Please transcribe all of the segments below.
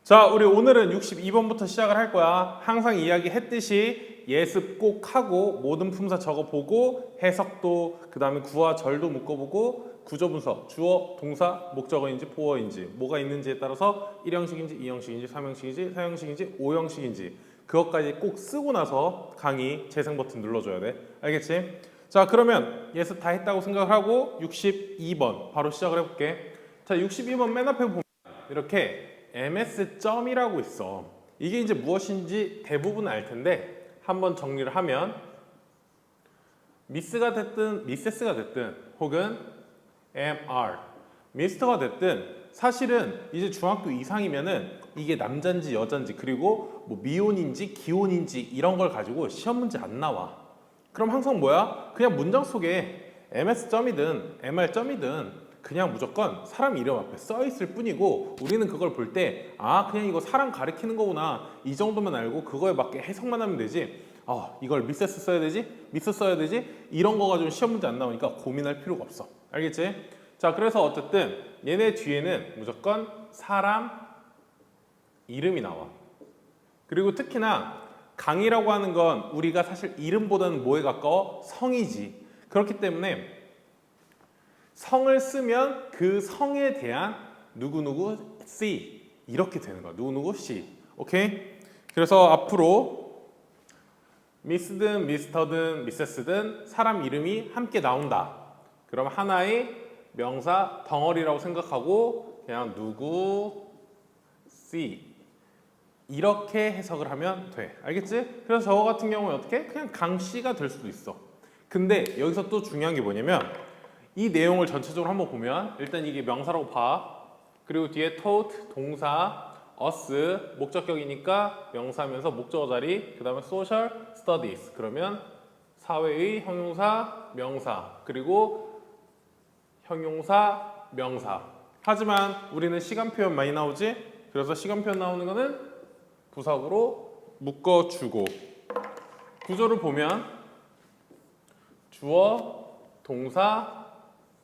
자, 우리 오늘은 62번부터 시작을 할 거야. 항상 이야기했듯이 예습 꼭 하고 모든 품사 적어보고 해석도 그 다음에 구와 절도 묶어보고 구조분석, 주어, 동사, 목적어인지 보어인지 뭐가 있는지에 따라서 1형식인지 2형식인지 3형식인지 4형식인지 5형식인지 그것까지 꼭 쓰고 나서 강의 재생 버튼 눌러줘야 돼. 알겠지? 자, 그러면 예습 다 했다고 생각을 하고 62번 바로 시작을 해볼게. 자, 62번 맨 앞에 보면 이렇게 MS점이라고 있어. 이게 이제 무엇인지 대부분 알 텐데 한번 정리를 하면 미스가 됐든 미세스가 됐든 혹은 MR 미스터가 됐든 사실은 이제 중학교 이상이면은 이게 남잔지 여잔지 그리고 뭐 미혼인지 기혼인지 이런 걸 가지고 시험 문제 안 나와. 그럼 항상 뭐야? 그냥 문장 속에 MS점이든 MR점이든 그냥 무조건 사람 이름 앞에 써 있을 뿐이고 우리는 그걸 볼 때 아 그냥 이거 사람 가리키는 거구나 이 정도만 알고 그거에 맞게 해석만 하면 되지 이걸 미세스 써야 되지? 미스 써야 되지? 이런 거 가지고 시험 문제 안 나오니까 고민할 필요가 없어. 알겠지? 자, 그래서 어쨌든 얘네 뒤에는 무조건 사람 이름이 나와. 그리고 특히나 강이라고 하는 건 우리가 사실 이름보다는 뭐에 가까워? 성이지. 그렇기 때문에 성을 쓰면 그 성에 대한 누구누구 C 이렇게 되는 거야. 누구누구 C. 오케이? 그래서 앞으로 미스든 미스터든 미세스든 사람 이름이 함께 나온다. 그럼 하나의 명사 덩어리라고 생각하고 그냥 누구 C 이렇게 해석을 하면 돼. 알겠지? 그래서 저거 같은 경우에 어떻게? 그냥 강 C가 될 수도 있어. 근데 여기서 또 중요한 게 뭐냐면 이 내용을 전체적으로 한번 보면 일단 이게 명사라고 봐. 그리고 뒤에 taught, 동사, us, 목적격이니까 명사면서 목적어 자리, 그 다음에 social studies. 그러면 사회의 형용사, 명사, 그리고 형용사, 명사. 하지만 우리는 시간 표현 많이 나오지? 그래서 시간 표현 나오는 거는 부사구로 묶어주고 구조를 보면 주어, 동사,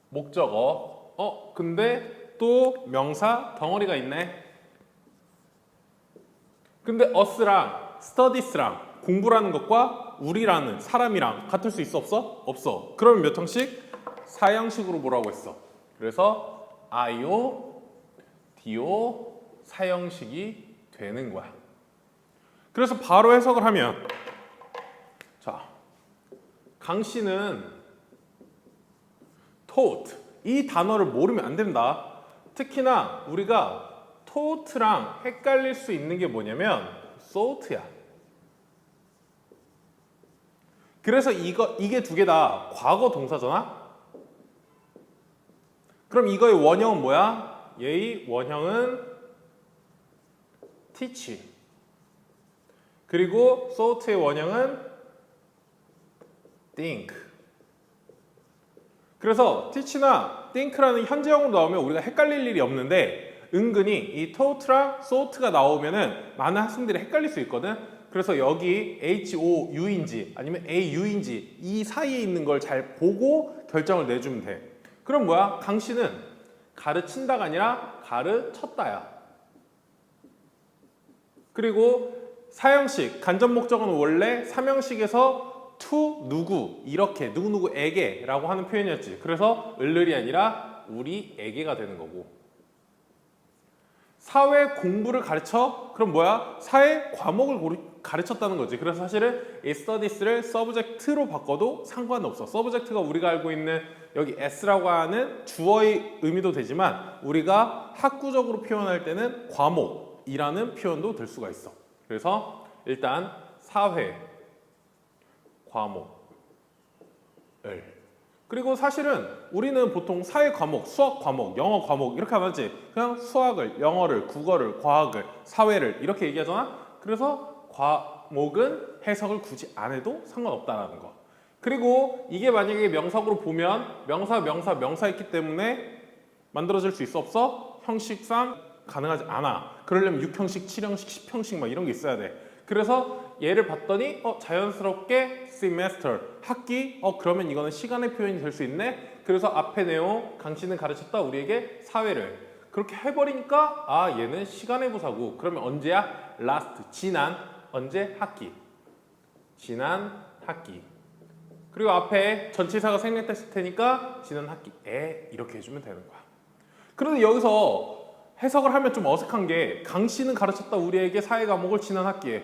목적어. 근데 또 명사 덩어리가 있네. 근데 us랑 studies랑 공부라는 것과 우리라는 사람이랑 같을 수 있어 없어? 없어. 그러면 몇 형식? 4형식으로 보라고 했어. 그래서 IO, DO 4형식이 되는 거야. 그래서 바로 해석을 하면 자, 강 씨는 taught 이 단어를 모르면 안 된다. 특히나 우리가 taught랑 헷갈릴 수 있는 게 뭐냐면 thought야. 그래서 이게 두 개 다 과거 동사잖아. 그럼 이거의 원형은 뭐야? 얘의 원형은 teach. 그리고 thought의 원형은 think. 그래서 teach나 think라는 현재형으로 나오면 우리가 헷갈릴 일이 없는데 은근히 이 taught랑 thought가 나오면은 많은 학생들이 헷갈릴 수 있거든. 그래서 여기 HOU인지 아니면 AU인지 이 사이에 있는 걸 잘 보고 결정을 내주면 돼. 그럼 뭐야? 강 씨는 가르친다가 아니라 가르쳤다야. 그리고 4형식 간접 목적어는 원래 3형식에서 to 누구 이렇게 누구누구에게 라고 하는 표현이었지. 그래서 을을이 아니라 우리에게가 되는 거고 사회 공부를 가르쳐? 그럼 뭐야? 사회 과목을 가르쳤다는 거지. 그래서 사실은 이 studies를 subject로 바꿔도 상관없어. subject가 우리가 알고 있는 여기 s라고 하는 주어의 의미도 되지만 우리가 학구적으로 표현할 때는 과목이라는 표현도 될 수가 있어. 그래서 일단 사회 과목을 그리고 사실은 우리는 보통 사회 과목, 수학 과목, 영어 과목 이렇게 하지 그냥 수학을, 영어를, 국어를, 과학을, 사회를 이렇게 얘기하잖아. 그래서 과목은 해석을 굳이 안 해도 상관없다라는 거. 그리고 이게 만약에 명사구로 보면 명사 있기 때문에 만들어질 수 있어 없어? 형식상 가능하지 않아. 그러려면 6형식, 7형식, 10형식 막 이런 게 있어야 돼. 그래서 얘를 봤더니 자연스럽게 semester 학기 그러면 이거는 시간의 표현이 될 수 있네. 그래서 앞에 내용 강 씨는 가르쳤다 우리에게 사회를 그렇게 해버리니까 아 얘는 시간의 부사고 그러면 언제야? last 지난 언제? 학기 지난 학기 그리고 앞에 전치사가 생략됐을 테니까 지난 학기에 이렇게 해주면 되는 거야. 그런데 여기서 해석을 하면 좀 어색한 게 강 씨는 가르쳤다 우리에게 사회 과목을 지난 학기에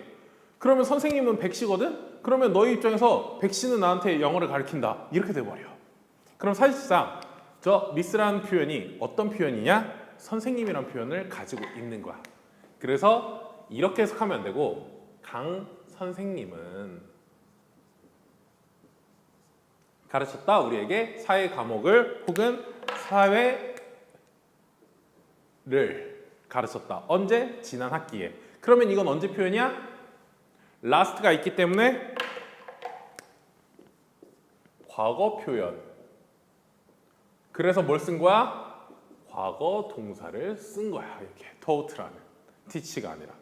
그러면 선생님은 백 씨거든? 그러면 너희 입장에서 백 씨는 나한테 영어를 가르친다 이렇게 돼버려. 그럼 사실상 저 미스라는 표현이 어떤 표현이냐? 선생님이란 표현을 가지고 있는 거야. 그래서 이렇게 해석하면 안 되고 강 선생님은 가르쳤다 우리에게 사회 과목을 혹은 사회를 가르쳤다. 언제? 지난 학기에. 그러면 이건 언제 표현이야? last가 있기 때문에 과거 표현. 그래서 뭘 쓴 거야? 과거 동사를 쓴 거야. 이렇게 taught라는 teach가 아니라.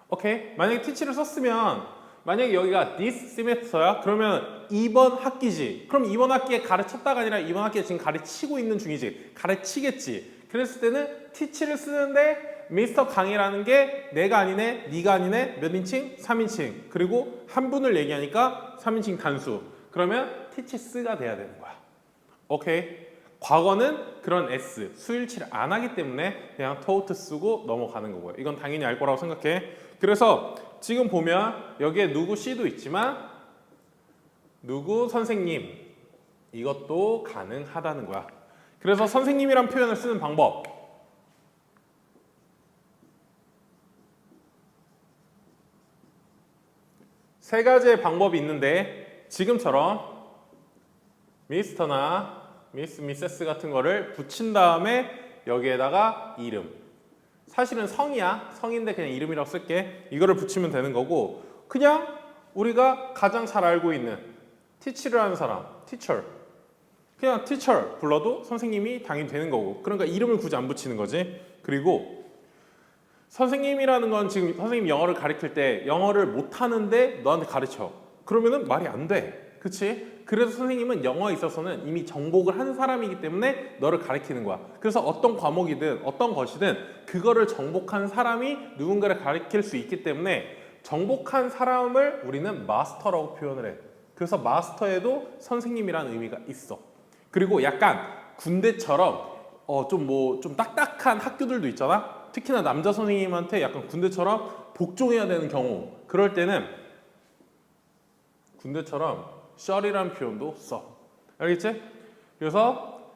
오케이? 만약에 teach를 썼으면 만약에 여기가 this semester야? 그러면 이번 학기지. 그럼 이번 학기에 가르쳤다가 아니라 이번 학기에 지금 가르치고 있는 중이지. 가르치겠지. 그랬을 때는 teach를 쓰는데 미스터 강이라는 게 내가 아니네, 네가 아니네, 몇 인칭? 3인칭. 그리고 한 분을 얘기하니까 3인칭 단수. 그러면 teaches가 돼야 되는 거야. 오케이? 과거는 그런 s, 수일치를 안 하기 때문에 그냥 taught 쓰고 넘어가는 거고요. 이건 당연히 알 거라고 생각해. 그래서 지금 보면 여기에 누구 씨도 있지만 누구 선생님 이것도 가능하다는 거야. 그래서 선생님이란 표현을 쓰는 방법 세 가지의 방법이 있는데 지금처럼 미스터나 미스, 미세스 같은 거를 붙인 다음에 여기에다가 이름 사실은 성이야. 성인데 그냥 이름이라고 쓸게. 이거를 붙이면 되는 거고 그냥 우리가 가장 잘 알고 있는 teach를 하는 사람, teacher 그냥 teacher 불러도 선생님이 당연히 되는 거고 그러니까 이름을 굳이 안 붙이는 거지. 그리고 선생님이라는 건 지금 선생님 영어를 가르칠 때 영어를 못하는데 너한테 가르쳐. 그러면은 말이 안 돼. 그치? 그래서 선생님은 영어에 있어서는 이미 정복을 한 사람이기 때문에 너를 가르치는 거야. 그래서 어떤 과목이든 어떤 것이든 그거를 정복한 사람이 누군가를 가르칠 수 있기 때문에 정복한 사람을 우리는 마스터라고 표현을 해. 그래서 마스터에도 선생님이라는 의미가 있어. 그리고 약간 군대처럼 좀 딱딱한 학교들도 있잖아. 특히나 남자 선생님한테 약간 군대처럼 복종해야 되는 경우 그럴 때는 군대처럼 shall이라는 표현도 써. 알겠지? 그래서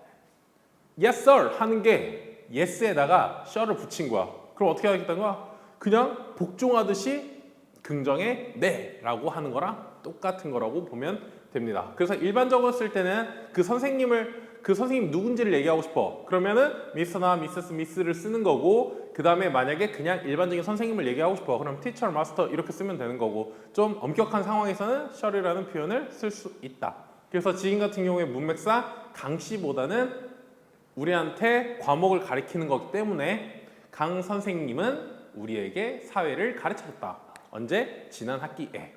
yes sir 하는 게 yes에다가 shall을 붙인 거야. 그럼 어떻게 하겠다는 거야? 그냥 복종하듯이 긍정의 네 라고 하는 거랑 똑같은 거라고 보면 됩니다. 그래서 일반적으로 쓸 때는 그 선생님 누군지를 얘기하고 싶어. 그러면은 미스터나 미세스, 미스를 쓰는 거고 그 다음에 만약에 그냥 일반적인 선생님을 얘기하고 싶어. 그럼 teacher, master 이렇게 쓰면 되는 거고 좀 엄격한 상황에서는 shall이라는 표현을 쓸 수 있다. 그래서 지금 같은 경우에 문맥상 강씨보다는 우리한테 과목을 가르치는 거기 때문에 강 선생님은 우리에게 사회를 가르쳤다. 언제? 지난 학기에.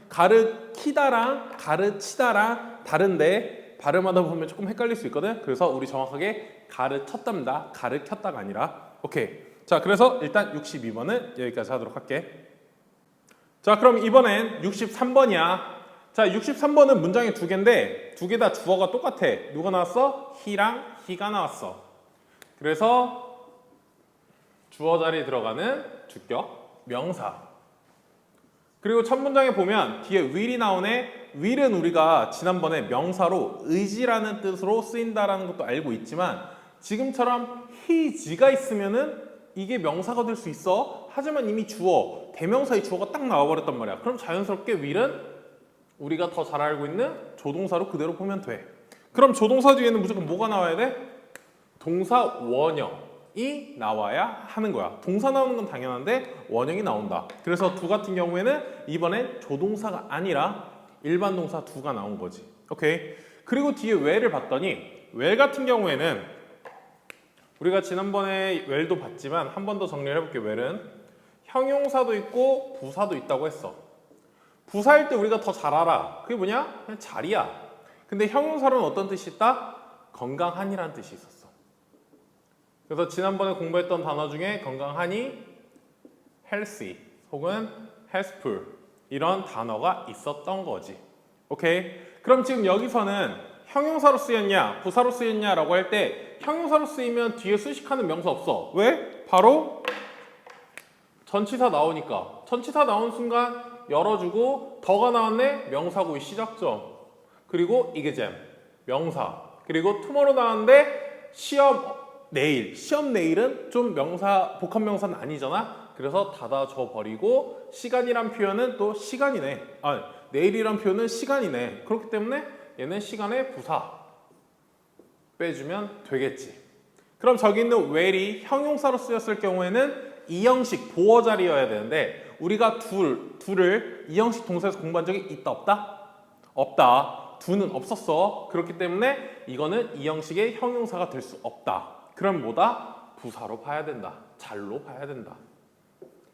가르치다랑 가르치다랑 다른데 발음하다 보면 조금 헷갈릴 수 있거든. 그래서 우리 정확하게 가르쳤답니다. 가르쳤다가 아니라. 오케이. 자, 그래서 일단 62번은 여기까지 하도록 할게. 자, 그럼 이번엔 63번이야. 자, 63번은 문장이 두 개인데 두 개 다 주어가 똑같아. 누가 나왔어? he랑 he가 나왔어. 그래서 주어 자리에 들어가는 주격 명사. 그리고 첫 문장에 보면 뒤에 will이 나오네. will은 우리가 지난번에 명사로 의지라는 뜻으로 쓰인다라는 것도 알고 있지만 지금처럼 his가 있으면은 이게 명사가 될 수 있어. 하지만 이미 주어, 대명사의 주어가 딱 나와버렸단 말이야. 그럼 자연스럽게 will은 우리가 더 잘 알고 있는 조동사로 그대로 보면 돼. 그럼 조동사 뒤에는 무조건 뭐가 나와야 돼? 동사 원형이 나와야 하는 거야. 동사 나오는 건 당연한데 원형이 나온다. 그래서 두 같은 경우에는 이번엔 조동사가 아니라 일반 동사 두가 나온 거지. 오케이. 그리고 뒤에 where를 봤더니 where 같은 경우에는 우리가 지난번에 where도 봤지만 한 번 더 정리를 해볼게. where는 형용사도 있고 부사도 있다고 했어. 부사일 때 우리가 더 잘 알아. 그게 뭐냐? 그냥 자리야. 근데 형용사로는 어떤 뜻이 있다? 건강한이라는 뜻이 있었어. 그래서 지난번에 공부했던 단어 중에 건강하니, healthy 혹은 healthful 이런 단어가 있었던 거지. 오케이? 그럼 지금 여기서는 형용사로 쓰였냐, 부사로 쓰였냐라고 할 때 형용사로 쓰이면 뒤에 수식하는 명사 없어. 왜? 바로 전치사 나오니까. 전치사 나온 순간 열어주고 더가 나왔네? 명사구의 시작점. 그리고 exam, 명사. 그리고 tomorrow 나왔는데 시험 내일. 시험 내일은 좀 명사, 복합명사는 아니잖아? 그래서 닫아줘 버리고 시간이란 표현은 또 시간이네. 내일이란 표현은 시간이네. 그렇기 때문에 얘는 시간의 부사 빼주면 되겠지. 그럼 저기 있는 well이 형용사로 쓰였을 경우에는 이 형식 보어 자리여야 되는데 우리가 둘을 이 형식 동사에서 공부한 적이 있다 없다? 없다. do는 없었어. 그렇기 때문에 이거는 이 형식의 형용사가 될 수 없다. 그럼 뭐다? 부사로 봐야 된다. 잘로 봐야 된다.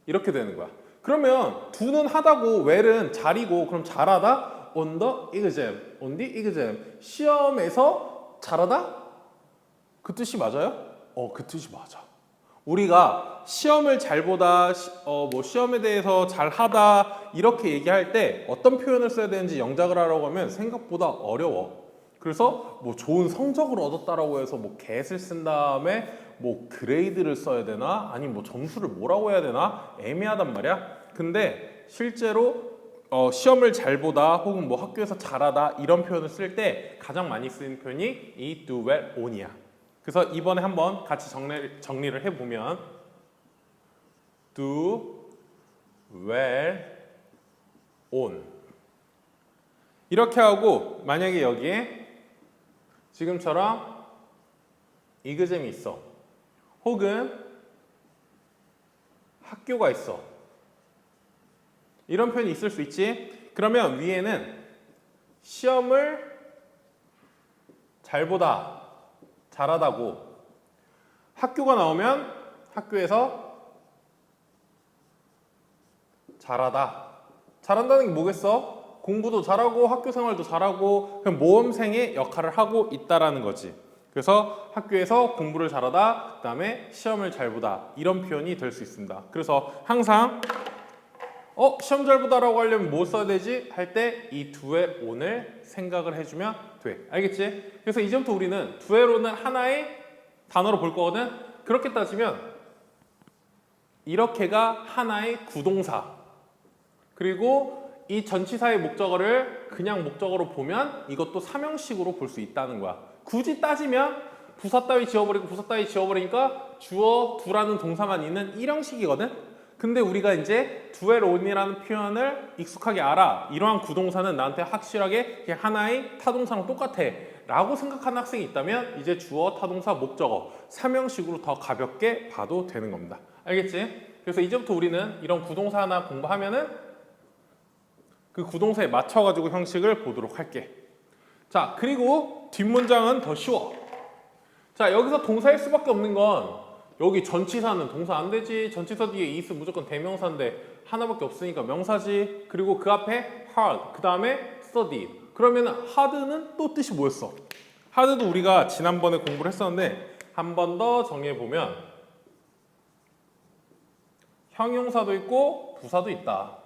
이렇게 되는 거야. 그러면 do는 하다고 well은 잘이고 그럼 잘하다? on the exam. on the exam. 시험에서 잘하다? 그 뜻이 맞아요? 그 뜻이 맞아. 우리가 시험을 잘 보다, 뭐 시험에 대해서 잘하다 이렇게 얘기할 때 어떤 표현을 써야 되는지 영작을 하라고 하면 생각보다 어려워. 그래서 뭐 좋은 성적을 얻었다라고 해서 뭐 get을 쓴 다음에 뭐 그레이드를 써야 되나? 아니면 뭐 점수를 뭐라고 해야 되나? 애매하단 말이야. 근데 실제로 시험을 잘 보다 혹은 뭐 학교에서 잘하다 이런 표현을 쓸 때 가장 많이 쓰는 표현이 이 do well on이야. 그래서 이번에 한번 같이 정리를 해보면 do well on 이렇게 하고 만약에 여기에 지금처럼 exam이 있어 혹은 학교가 있어 이런 표현이 있을 수 있지. 그러면 위에는 시험을 잘 보다 잘하다고 학교가 나오면 학교에서 잘하다. 잘한다는 게 뭐겠어? 공부도 잘하고 학교 생활도 잘하고 그냥 모범생의 역할을 하고 있다라는 거지. 그래서 학교에서 공부를 잘하다, 그 다음에 시험을 잘 보다 이런 표현이 될 수 있습니다. 그래서 항상 시험 잘 보다라고 하려면 뭐 써야 되지? 할 때 이 do의 on을 생각을 해주면 돼. 알겠지? 그래서 이제부터 우리는 do의 on은 하나의 단어로 볼 거거든. 그렇게 따지면 이렇게가 하나의 구동사. 그리고 이 전치사의 목적어를 그냥 목적어로 보면 이것도 삼형식으로 볼 수 있다는 거야. 굳이 따지면 부사 따위 지워버리고 부사 따위 지워버리니까 주어, do라는 동사만 있는 일형식이거든. 근데 우리가 이제 do의 on이라는 표현을 익숙하게 알아. 이러한 구동사는 나한테 확실하게 그냥 하나의 타동사랑 똑같아 라고 생각하는 학생이 있다면 이제 주어, 타동사, 목적어 삼형식으로 더 가볍게 봐도 되는 겁니다. 알겠지? 그래서 이제부터 우리는 이런 구동사 하나 공부하면은 그 구동사에 맞춰가지고 형식을 보도록 할게. 자, 그리고 뒷문장은 더 쉬워. 자, 여기서 동사일 수밖에 없는 건 여기 전치사는 동사 안 되지. 전치사 뒤에 is 무조건 대명사인데 하나밖에 없으니까 명사지. 그리고 그 앞에 hard, 그 다음에 study. 그러면 hard는 또 뜻이 뭐였어? hard도 우리가 지난번에 공부를 했었는데 한 번 더 정리해보면 형용사도 있고 부사도 있다.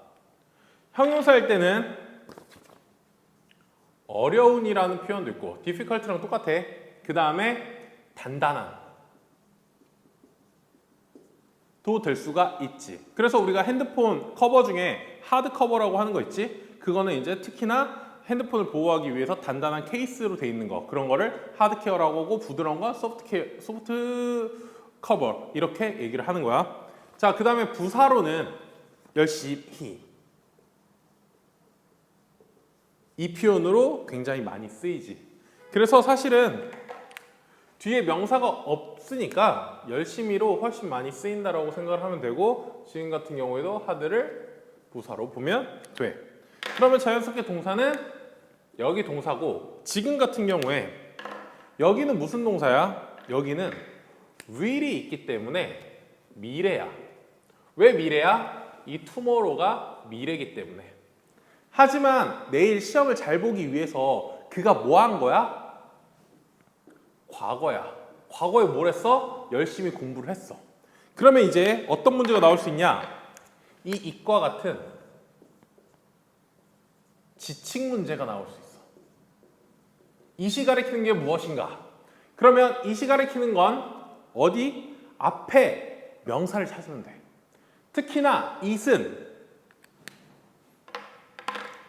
형용사일 때는 어려운이라는 표현도 있고 difficult랑 똑같아. 그 다음에 단단한 도 될 수가 있지. 그래서 우리가 핸드폰 커버 중에 하드 커버라고 하는 거 있지? 그거는 이제 특히나 핸드폰을 보호하기 위해서 단단한 케이스로 돼 있는 거, 그런 거를 하드 케어라고 하고 부드러운 거 소프트 커버 이렇게 얘기를 하는 거야. 자, 그 다음에 부사로는 열심히 이 표현으로 굉장히 많이 쓰이지. 그래서 사실은 뒤에 명사가 없으니까 열심히로 훨씬 많이 쓰인다라고 생각을 하면 되고 지금 같은 경우에도 하드를 부사로 보면 돼. 그러면 자연스럽게 동사는 여기 동사고 지금 같은 경우에 여기는 무슨 동사야? 여기는 will이 있기 때문에 미래야. 왜 미래야? 이 tomorrow가 미래이기 때문에. 하지만 내일 시험을 잘 보기 위해서 그가 뭐 한 거야? 과거야. 과거에 뭘 했어? 위해서 열심히 공부를 했어. 그러면 이제 어떤 문제가 나올 수 있냐? 이 이과 같은 지칭 문제가 나올 수 있어. 이시 가리키는 게 무엇인가? 그러면 이시 가리키는 건 어디? 앞에 명사를 찾으면 돼. 특히나 it은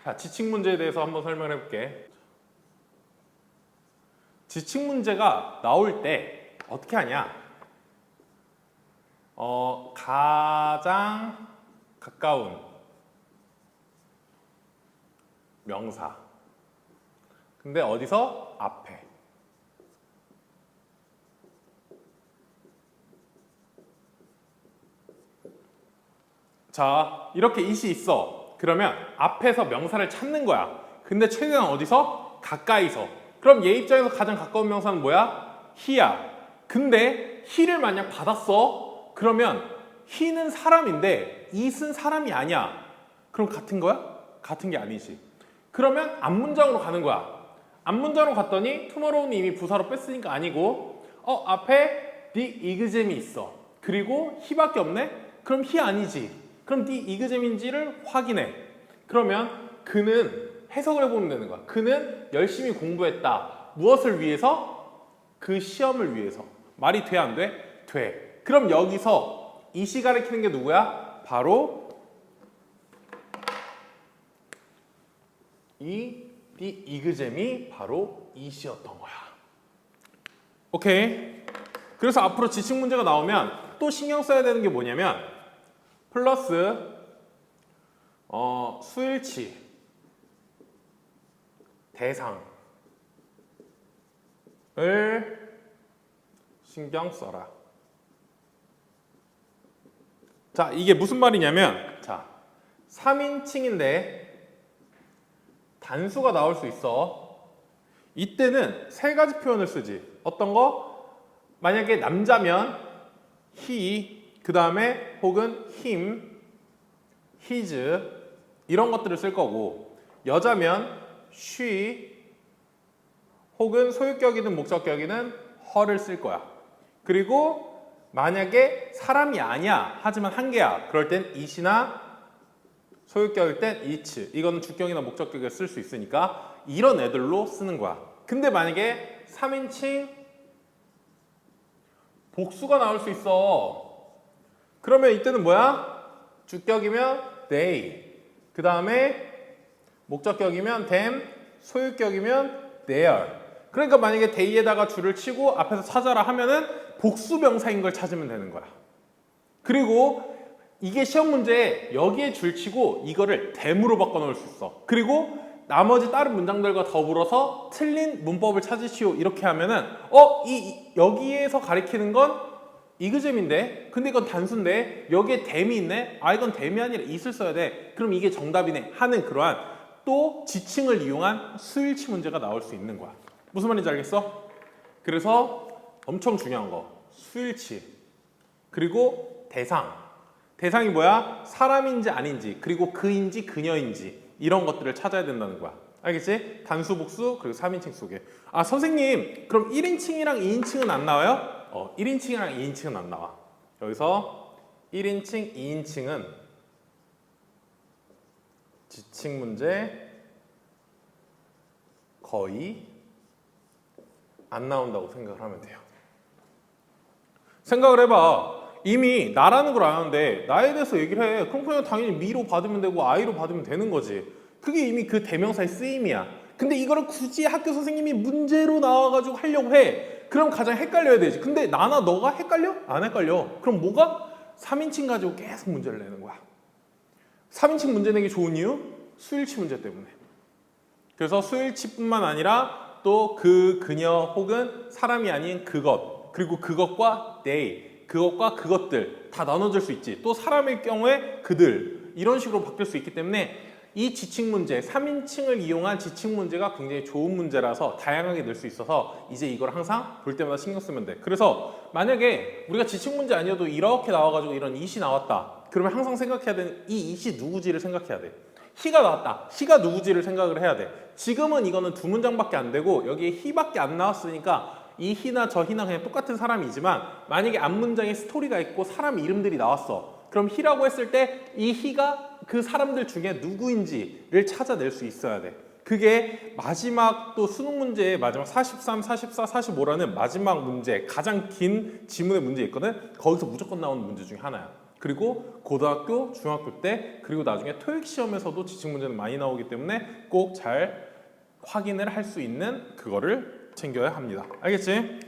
자, 지칭 문제에 대해서 한번 설명해 볼게. 지칭 문제가 나올 때 어떻게 하냐? 가장 가까운 명사. 근데 어디서? 앞에. 자, 이렇게 it이 있어. 그러면 앞에서 명사를 찾는 거야. 근데 최대한 어디서? 가까이서. 그럼 얘 입장에서 가장 가까운 명사는 뭐야? he야. 근데 he를 만약 받았어. 그러면 he는 사람인데 it은 사람이 아니야. 그럼 같은 거야? 같은 게 아니지. 그러면 앞문장으로 가는 거야. 앞문장으로 갔더니 tomorrow는 이미 부사로 뺐으니까 아니고 앞에 the exam이 있어. 그리고 he밖에 없네? 그럼 he 아니지. 그럼 the exam인지를 확인해. 그러면 그는 해석을 해보면 되는 거야. 그는 열심히 공부했다. 무엇을 위해서? 그 시험을 위해서. 말이 돼, 안 돼? 돼. 그럼 여기서 it이 가리키는 게 누구야? 바로 the exam이 바로 it이었던 거야. 오케이. 그래서 앞으로 지칭 문제가 나오면 또 신경 써야 되는 게 뭐냐면 플러스 수일치 대상을 신경 써라. 자, 이게 무슨 말이냐면 자, 3인칭인데 단수가 나올 수 있어. 이때는 세 가지 표현을 쓰지. 어떤 거? 만약에 남자면 he, 그 다음에 혹은 him, his 이런 것들을 쓸 거고, 여자면 she 혹은 소유격이든 목적격이든 her를 쓸 거야. 그리고 만약에 사람이 아니야 하지만 한 개야, 그럴 땐 it이나 소유격일 땐 it, 이거는 주격이나 목적격에 쓸 수 있으니까 이런 애들로 쓰는 거야. 근데 만약에 3인칭 복수가 나올 수 있어. 그러면 이때는 뭐야? 주격이면 they, 그 다음에 목적격이면 them, 소유격이면 their. 그러니까 만약에 they에다가 줄을 치고 앞에서 찾아라 하면은 복수 명사인 걸 찾으면 되는 거야. 그리고 이게 시험 문제에 여기에 줄 치고 이거를 them으로 바꿔 놓을 수 있어. 그리고 나머지 다른 문장들과 더불어서 틀린 문법을 찾으시오 이렇게 하면은 여기에서 가리키는 건 exam인데 근데 이건 단수인데 여기에 them이 있네? 이건 them이 아니라 it을 써야 돼. 그럼 이게 정답이네 하는 그러한 또 지칭을 이용한 수일치 문제가 나올 수 있는 거야. 무슨 말인지 알겠어? 그래서 엄청 중요한 거 수일치 그리고 대상이 뭐야? 사람인지 아닌지 그리고 그인지 그녀인지 이런 것들을 찾아야 된다는 거야. 알겠지? 단수, 복수, 그리고 3인칭 속에. 선생님, 그럼 1인칭이랑 2인칭은 안 나와요? 1인칭이랑 2인칭은 안 나와. 여기서 1인칭, 2인칭은 지칭 문제 거의 안 나온다고 생각을 하면 돼요. 생각을 해봐. 이미 나라는 걸 아는데 나에 대해서 얘기를 해. 그럼 그냥 당연히 me로 받으면 되고 I로 받으면 되는 거지. 그게 이미 그 대명사의 쓰임이야. 근데 이거를 굳이 학교 선생님이 문제로 나와가지고 하려고 해. 그럼 가장 헷갈려야 되지. 근데 나나 너가 헷갈려? 안 헷갈려. 그럼 뭐가? 3인칭 가지고 계속 문제를 내는 거야. 3인칭 문제 내기 좋은 이유? 수일치 문제 때문에. 그래서 수일치뿐만 아니라 또 그, 그녀 혹은 사람이 아닌 그것, 그리고 그것과 they, 그것과 그것들 다 나눠줄 수 있지. 또 사람일 경우에 그들 이런 식으로 바뀔 수 있기 때문에 이 지칭 문제, 3인칭을 이용한 지칭 문제가 굉장히 좋은 문제라서 다양하게 낼 수 있어서 이제 이걸 항상 볼 때마다 신경 쓰면 돼. 그래서 만약에 우리가 지칭 문제 아니어도 이렇게 나와가지고 이런 it이 나왔다. 그러면 항상 생각해야 되는 이 it이 누구지를 생각해야 돼. he가 나왔다. he가 누구지를 생각을 해야 돼. 지금은 이거는 두 문장밖에 안 되고 여기에 he밖에 안 나왔으니까 이 희나 저 희나 그냥 똑같은 사람이지만 만약에 앞문장에 스토리가 있고 사람 이름들이 나왔어. 그럼 희라고 했을 때 이 희가 그 사람들 중에 누구인지를 찾아낼 수 있어야 돼. 그게 마지막 또 수능 문제의 마지막 43, 44, 45라는 마지막 문제, 가장 긴 지문의 문제 있거든. 거기서 무조건 나오는 문제 중에 하나야. 그리고 고등학교, 중학교 때 그리고 나중에 토익 시험에서도 지식 문제는 많이 나오기 때문에 꼭 잘 확인을 할 수 있는 그거를 챙겨야 합니다. 알겠지?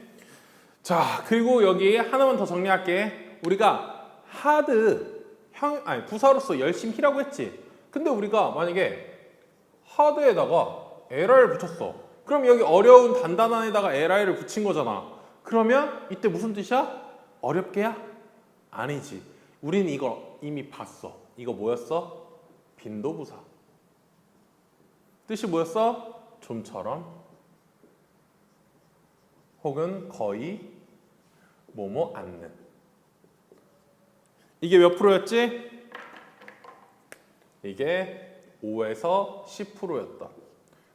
자, 그리고 여기 하나만 더 정리할게. 우리가 부사로서 열심히 히라고 했지. 근데 우리가 만약에 하드에다가 li를 붙였어. 그럼 여기 어려운 단단한에다가 li를 붙인 거잖아. 그러면 이때 무슨 뜻이야? 어렵게야? 아니지. 우리는 이거 이미 봤어. 이거 뭐였어? 빈도부사. 뜻이 뭐였어? 좀처럼 혹은 거의 뭐뭐 않는. 이게 몇 프로였지? 이게 5에서 10%였다.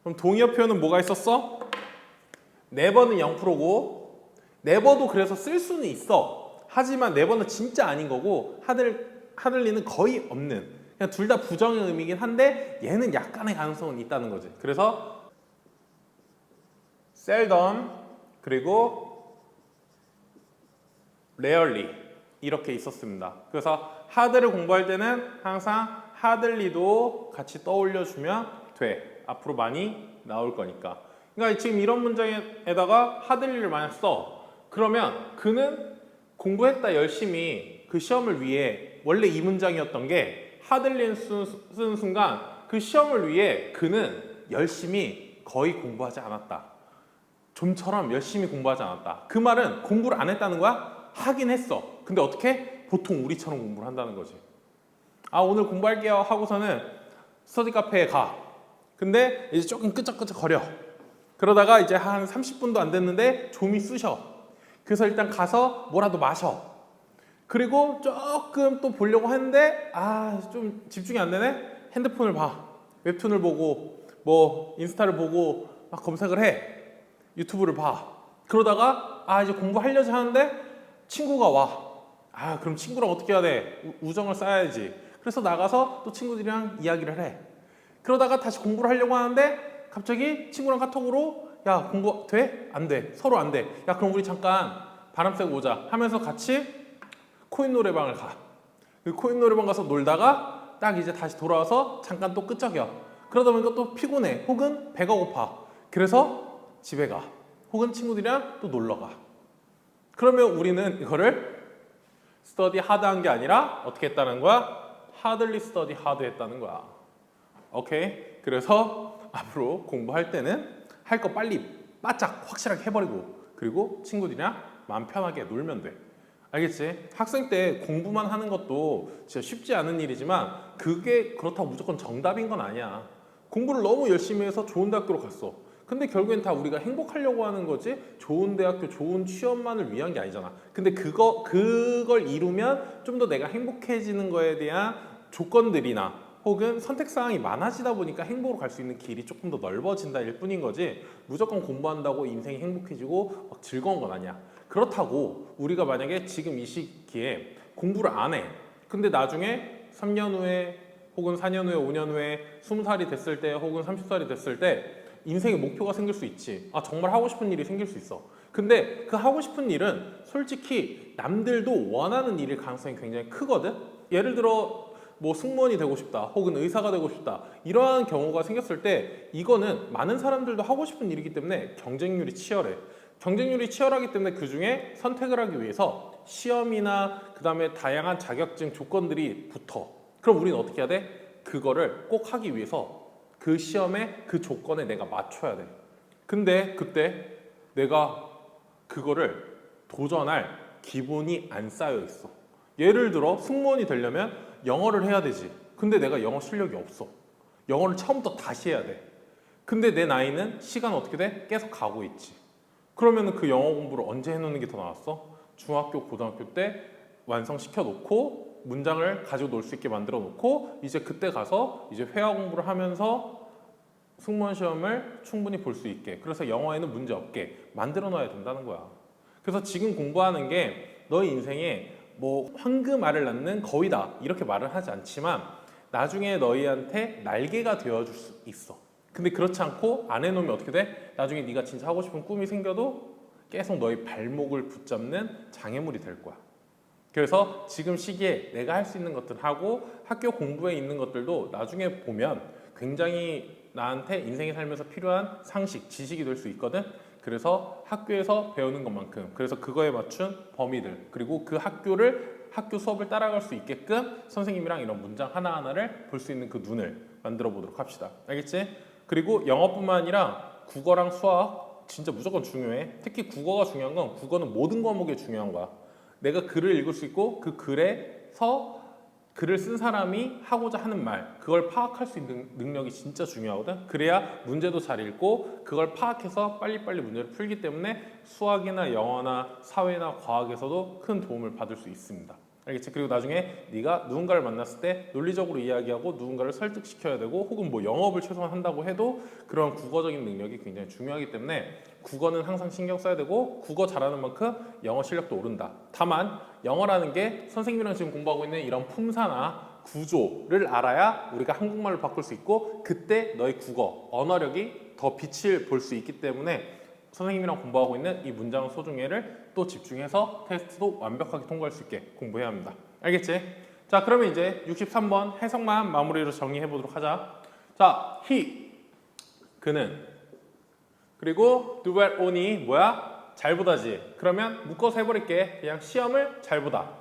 그럼 동의어 표현은 뭐가 있었어? 네버는 0%고 네버도 그래서 쓸 수는 있어. 하지만 네버는 진짜 아닌 거고 하들리는 거의 없는. 그냥 둘 다 부정의 의미긴 한데 얘는 약간의 가능성은 있다는 거지. 그래서 seldom 그리고 rarely 이렇게 있었습니다. 그래서 하드를 공부할 때는 항상 하들리도 같이 떠올려주면 돼. 앞으로 많이 나올 거니까. 그러니까 지금 이런 문장에다가 하들리를 만약 써. 그러면 그는 공부했다 열심히 그 시험을 위해. 원래 이 문장이었던 게 하들리는 쓰는 순간 그 시험을 위해 그는 열심히 거의 공부하지 않았다. 좀처럼 열심히 공부하지 않았다. 그 말은 공부를 안 했다는 거야? 하긴 했어. 근데 어떻게? 보통 우리처럼 공부를 한다는 거지. 아, 오늘 공부할게요 하고서는 스터디 카페에 가. 근데 이제 조금 끄적끄적 거려. 그러다가 이제 한 30분도 안 됐는데 좀이 쑤셔. 그래서 일단 가서 뭐라도 마셔. 그리고 조금 또 보려고 하는데 좀 집중이 안 되네? 핸드폰을 봐. 웹툰을 보고 뭐 인스타를 보고 막 검색을 해. 유튜브를 봐. 그러다가 이제 공부하려고 하는데 친구가 와. 그럼 친구랑 어떻게 해야 돼? 우정을 쌓아야지. 그래서 나가서 또 친구들이랑 이야기를 해. 그러다가 다시 공부를 하려고 하는데 갑자기 친구랑 카톡으로 야, 공부 돼? 안 돼. 서로 안 돼. 야, 그럼 우리 잠깐 바람 쐬고 오자 하면서 같이 코인 노래방을 가. 그 코인 노래방 가서 놀다가 딱 이제 다시 돌아와서 잠깐 또 끄적여. 그러다 보니까 또 피곤해. 혹은 배가 고파. 그래서 집에 가. 혹은 친구들이랑 또 놀러 가. 그러면 우리는 이거를 스터디 하드한 게 아니라 어떻게 했다는 거야? 하들리 스터디 하드 했다는 거야. 오케이? 그래서 앞으로 공부할 때는 할 거 빨리 바짝 확실하게 해버리고 그리고 친구들이랑 마음 편하게 놀면 돼. 알겠지? 학생 때 공부만 하는 것도 진짜 쉽지 않은 일이지만 그게 그렇다고 무조건 정답인 건 아니야. 공부를 너무 열심히 해서 좋은 대학교로 갔어. 근데 결국엔 다 우리가 행복하려고 하는 거지 좋은 대학교, 좋은 취업만을 위한 게 아니잖아. 근데 그걸 이루면 좀 더 내가 행복해지는 거에 대한 조건들이나 혹은 선택사항이 많아지다 보니까 행복으로 갈 수 있는 길이 조금 더 넓어진다 일 뿐인 거지 무조건 공부한다고 인생이 행복해지고 막 즐거운 건 아니야. 그렇다고 우리가 만약에 지금 이 시기에 공부를 안 해. 근데 나중에 3년 후에 혹은 4년 후에 5년 후에 20살이 됐을 때 혹은 30살이 됐을 때 인생의 목표가 생길 수 있지. 정말 하고 싶은 일이 생길 수 있어. 근데 그 하고 싶은 일은 솔직히 남들도 원하는 일일 가능성이 굉장히 크거든. 예를 들어 뭐 승무원이 되고 싶다 혹은 의사가 되고 싶다 이러한 경우가 생겼을 때 이거는 많은 사람들도 하고 싶은 일이기 때문에 경쟁률이 치열해. 경쟁률이 치열하기 때문에 그 중에 선택을 하기 위해서 시험이나 그 다음에 다양한 자격증 조건들이 붙어. 그럼 우리는 어떻게 해야 돼? 그거를 꼭 하기 위해서 그 시험에 그 조건에 내가 맞춰야 돼. 근데 그때 내가 그거를 도전할 기본이 안 쌓여 있어. 예를 들어 승무원이 되려면 영어를 해야 되지. 근데 내가 영어 실력이 없어. 영어를 처음부터 다시 해야 돼. 근데 내 나이는 시간 어떻게 돼? 계속 가고 있지. 그러면 그 영어 공부를 언제 해놓는 게 더 나았어? 중학교, 고등학교 때 완성시켜 놓고 문장을 가지고 놀 수 있게 만들어 놓고 이제 그때 가서 이제 회화 공부를 하면서 승무원 시험을 충분히 볼 수 있게, 그래서 영어에는 문제 없게 만들어 놔야 된다는 거야. 그래서 지금 공부하는 게 너의 인생에 뭐 황금알을 낳는 거위다 이렇게 말을 하지 않지만 나중에 너희한테 날개가 되어줄 수 있어. 근데 그렇지 않고 안 해놓으면 어떻게 돼? 나중에 네가 진짜 하고 싶은 꿈이 생겨도 계속 너희 발목을 붙잡는 장애물이 될 거야. 그래서 지금 시기에 내가 할 수 있는 것들 하고 학교 공부에 있는 것들도 나중에 보면 굉장히 나한테 인생에 살면서 필요한 상식, 지식이 될 수 있거든. 그래서 학교에서 배우는 것만큼, 그래서 그거에 맞춘 범위들, 그리고 그 학교 수업을 따라갈 수 있게끔 선생님이랑 이런 문장 하나하나를 볼 수 있는 그 눈을 만들어 보도록 합시다. 알겠지? 그리고 영어뿐만 아니라 국어랑 수학 진짜 무조건 중요해. 특히 국어가 중요한 건 국어는 모든 과목에 중요한 거야. 내가 글을 읽을 수 있고 그 글에서 글을 쓴 사람이 하고자 하는 말, 그걸 파악할 수 있는 능력이 진짜 중요하거든. 그래야 문제도 잘 읽고 그걸 파악해서 빨리빨리 문제를 풀기 때문에 수학이나 영어나 사회나 과학에서도 큰 도움을 받을 수 있습니다. 알겠지? 그리고 나중에 네가 누군가를 만났을 때 논리적으로 이야기하고 누군가를 설득시켜야 되고, 혹은 뭐 영업을 최소한 한다고 해도 그런 국어적인 능력이 굉장히 중요하기 때문에 국어는 항상 신경 써야 되고, 국어 잘하는 만큼 영어 실력도 오른다. 다만 영어라는 게 선생님이랑 지금 공부하고 있는 이런 품사나 구조를 알아야 우리가 한국말로 바꿀 수 있고, 그때 너의 국어, 언어력이 더 빛을 볼 수 있기 때문에 선생님이랑 공부하고 있는 이 문장 소중해를 또 집중해서 테스트도 완벽하게 통과할 수 있게 공부해야 합니다. 알겠지? 자, 그러면 이제 63번 해석만 마무리로 정리해 보도록 하자. 자, he, 그는. 그리고 do well on이 뭐야? 잘 보다지. 그러면 묶어서 해버릴게. 그냥 시험을 잘 보다.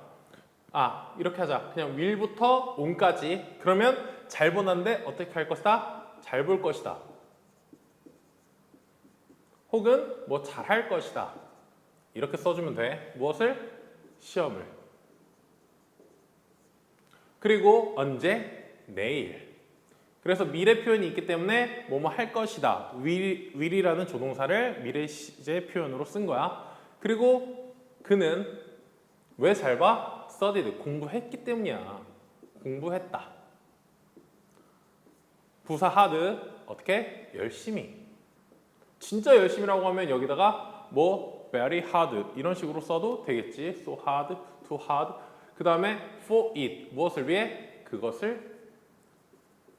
아, 이렇게 하자. 그냥 will부터 on까지. 그러면 잘 보는데 어떻게 할 것이다? 잘 볼 것이다. 혹은 뭐 잘할 것이다. 이렇게 써주면 돼. 무엇을? 시험을. 그리고 언제? 내일. 그래서 미래 표현이 있기 때문에 뭐뭐 할 것이다. will이라는 조동사를 미래 시제 표현으로 쓴 거야. 그리고 그는 왜 잘 봐? studied. 공부했기 때문이야. 공부했다. 부사 hard. 어떻게? 열심히. 진짜 열심히라고 하면 여기다가 뭐 very hard 이런 식으로 써도 되겠지. so hard, too hard. 그 다음에 for it. 무엇을 위해? 그것을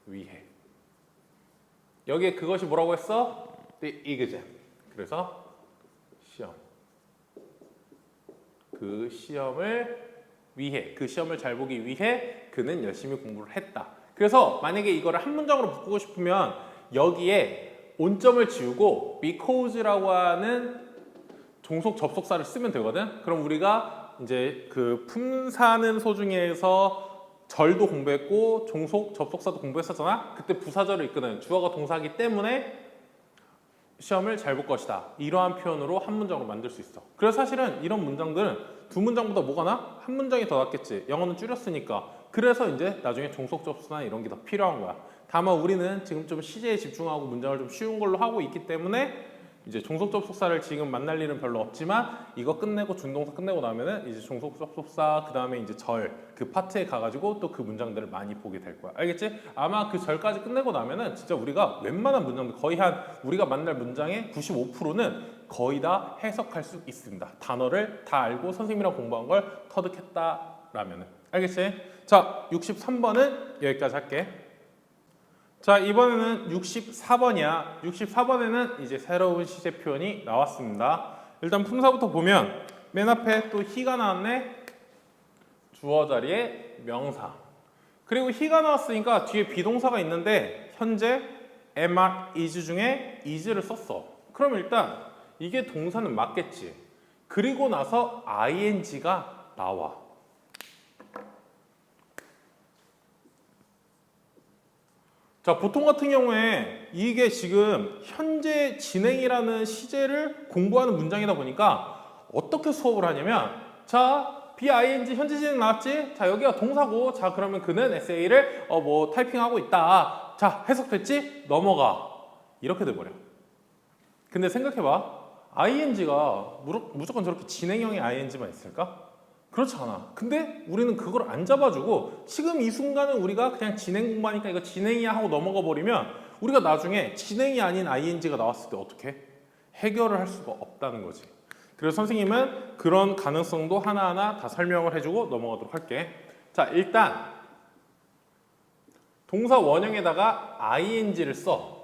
위해. 여기에 그것이 뭐라고 했어? the exam. 그래서 시험. 그 시험을 위해, 그 시험을 잘 보기 위해 그는 열심히 공부를 했다. 그래서 만약에 이거를 한 문장으로 바꾸고 싶으면 여기에 온점을 지우고 because라고 하는 종속 접속사를 쓰면 되거든. 그럼 우리가 이제 그 품사는 소중해에서 절도 공부했고 종속 접속사도 공부했었잖아. 그때 부사절을 이끄는 주어가 동사이기 때문에 시험을 잘 볼 것이다. 이러한 표현으로 한 문장으로 만들 수 있어. 그래서 사실은 이런 문장들은 두 문장보다 뭐가 나? 한 문장이 더 낫겠지. 영어는 줄였으니까. 그래서 이제 나중에 종속 접속사나 이런 게 더 필요한 거야. 다만 우리는 지금 좀 시제에 집중하고 문장을 좀 쉬운 걸로 하고 있기 때문에 이제 종속 접속사를 지금 만날 일은 별로 없지만 이거 끝내고 준동사 끝내고 나면은 이제 종속 접속사 그 다음에 이제 절 그 파트에 가가지고 또 그 문장들을 많이 보게 될 거야. 알겠지? 아마 그 절까지 끝내고 나면은 진짜 우리가 웬만한 문장들 거의 한 우리가 만날 문장의 95%는 거의 다 해석할 수 있습니다. 단어를 다 알고 선생님이랑 공부한 걸 터득했다라면은. 알겠지? 자, 63번은 여기까지 할게. 자, 이번에는 64번이야. 64번에는 이제 새로운 시제 표현이 나왔습니다. 일단 품사부터 보면 맨 앞에 또 he가 나왔네. 주어 자리에 명사. 그리고 he가 나왔으니까 뒤에 비동사가 있는데 현재 am, are, is 중에 is를 썼어. 그럼 일단 이게 동사는 맞겠지. 그리고 나서 ing가 나와. 자, 보통 같은 경우에 이게 지금 현재 진행이라는 시제를 공부하는 문장이다 보니까 어떻게 수업을 하냐면, 자, BING 현재 진행 나왔지? 자, 여기가 동사고, 자, 그러면 그는 에세이를 뭐 타이핑하고 있다. 자, 해석됐지? 넘어가. 이렇게 돼버려. 근데 생각해봐. ING가 무조건 저렇게 진행형의 ING만 있을까? 그렇지 않아. 근데 우리는 그걸 안 잡아주고 지금 이 순간은 우리가 그냥 진행 공부하니까 이거 진행이야 하고 넘어가 버리면 우리가 나중에 진행이 아닌 ing가 나왔을 때 어떻게 해결을 할 수가 없다는 거지. 그래서 선생님은 그런 가능성도 하나하나 다 설명을 해주고 넘어가도록 할게. 자, 일단 동사 원형에다가 ing를 써.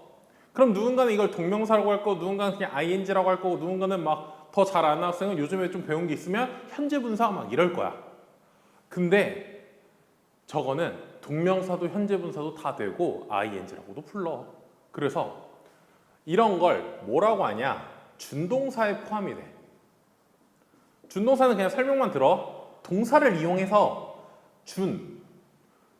그럼 누군가는 이걸 동명사라고 할 거고 누군가는 그냥 ing라고 할 거고 누군가는 막 더 잘 아는 학생은 요즘에 좀 배운 게 있으면 현재 분사 막 이럴 거야. 근데 저거는 동명사도 현재 분사도 다 되고 ing라고도 불러. 그래서 이런 걸 뭐라고 하냐? 준동사에 포함이 돼. 준동사는 그냥 설명만 들어. 동사를 이용해서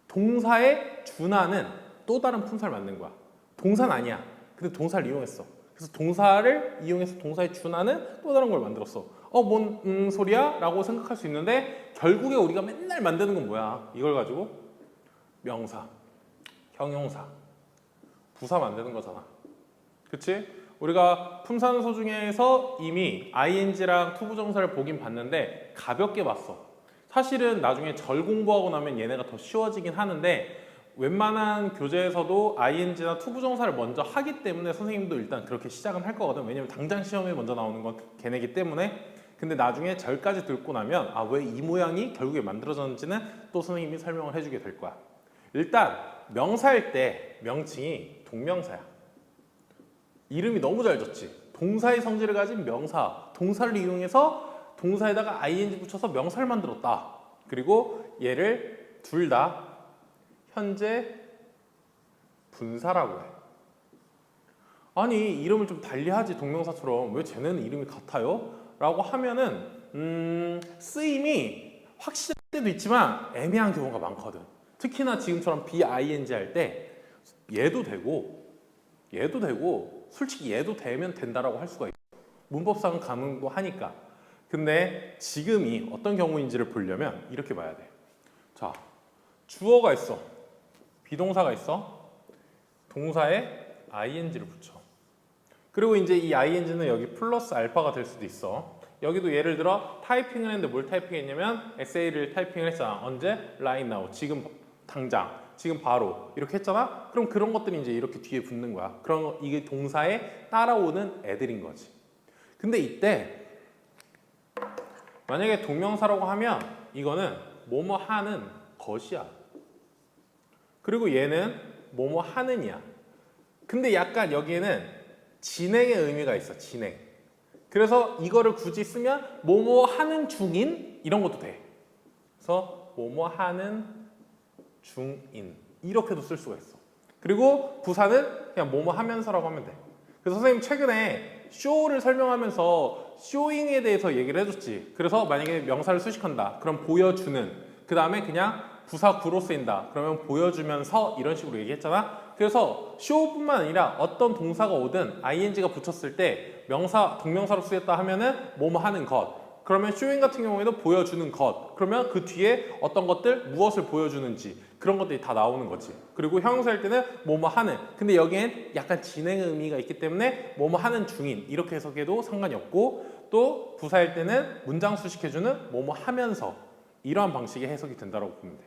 동사에 준하는 또 다른 품사를 만든 거야. 동사는 아니야. 근데 동사를 이용했어. 그래서 동사를 이용해서 동사에 준하는 또 다른 걸 만들었어. 뭔 소리야? 라고 생각할 수 있는데 결국에 우리가 맨날 만드는 건 뭐야? 이걸 가지고 명사, 형용사, 부사 만드는 거잖아. 그치? 우리가 품사문서 중에서 이미 ing랑 투부정사를 보긴 봤는데 가볍게 봤어. 사실은 나중에 절 공부하고 나면 얘네가 더 쉬워지긴 하는데 웬만한 교재에서도 ing나 투부정사를 먼저 하기 때문에 선생님도 일단 그렇게 시작은 할 거거든. 왜냐면 당장 시험에 먼저 나오는 건 걔네기 때문에. 근데 나중에 절까지 듣고 나면 왜 이 모양이 결국에 만들어졌는지는 또 선생님이 설명을 해주게 될 거야. 일단 명사일 때 명칭이 동명사야. 이름이 너무 잘 졌지. 동사의 성질을 가진 명사, 동사를 이용해서 동사에다가 ing 붙여서 명사를 만들었다. 그리고 얘를 둘 다 현재 분사라고 해. 아니 이름을 좀 달리하지 동명사처럼 왜 쟤네는 이름이 같아요? 라고 하면은 쓰임이 확실할 때도 있지만 애매한 경우가 많거든. 특히나 지금처럼 BING 할 때 얘도 되고 솔직히 얘도 되면 된다라고 할 수가 있어. 문법상 가능도 하니까. 근데 지금이 어떤 경우인지를 보려면 이렇게 봐야 돼. 자, 주어가 있어. 비동사가 있어. 동사에 ing를 붙여. 그리고 이제 이 ing는 여기 플러스 알파가 될 수도 있어. 여기도 예를 들어 타이핑을 했는데 뭘 타이핑했냐면 에세이를 타이핑을 했잖아. 언제? right now. 지금 당장. 지금 바로. 이렇게 했잖아. 그럼 그런 것들이 이제 이렇게 뒤에 붙는 거야. 그럼 이게 동사에 따라오는 애들인 거지. 근데 이때 만약에 동명사라고 하면 이거는 뭐뭐 하는 것이야. 그리고 얘는 뭐뭐 하는이야. 근데 약간 여기에는 진행의 의미가 있어. 진행. 그래서 이거를 굳이 쓰면 뭐뭐 하는 중인 이런 것도 돼. 그래서 뭐뭐 하는 중인 이렇게도 쓸 수가 있어. 그리고 부사는 그냥 뭐뭐 하면서라고 하면 돼. 그래서 선생님 최근에 쇼를 설명하면서 쇼잉에 대해서 얘기를 해줬지. 그래서 만약에 명사를 수식한다. 그럼 보여주는. 그 다음에 그냥 부사 구로 쓰인다. 그러면 보여주면서 이런 식으로 얘기했잖아. 그래서 쇼뿐만 아니라 어떤 동사가 오든 ing가 붙였을 때 명사, 동명사로 쓰였다 하면은 뭐뭐 하는 것. 그러면 쇼잉 같은 경우에도 보여주는 것. 그러면 그 뒤에 어떤 것들 무엇을 보여주는지 그런 것들이 다 나오는 거지. 그리고 형용사일 때는 뭐뭐 하는. 근데 여기엔 약간 진행의 의미가 있기 때문에 뭐뭐 하는 중인 이렇게 해석해도 상관이 없고 또 부사일 때는 문장 수식해주는 뭐뭐 하면서 이러한 방식의 해석이 된다고 보면 돼.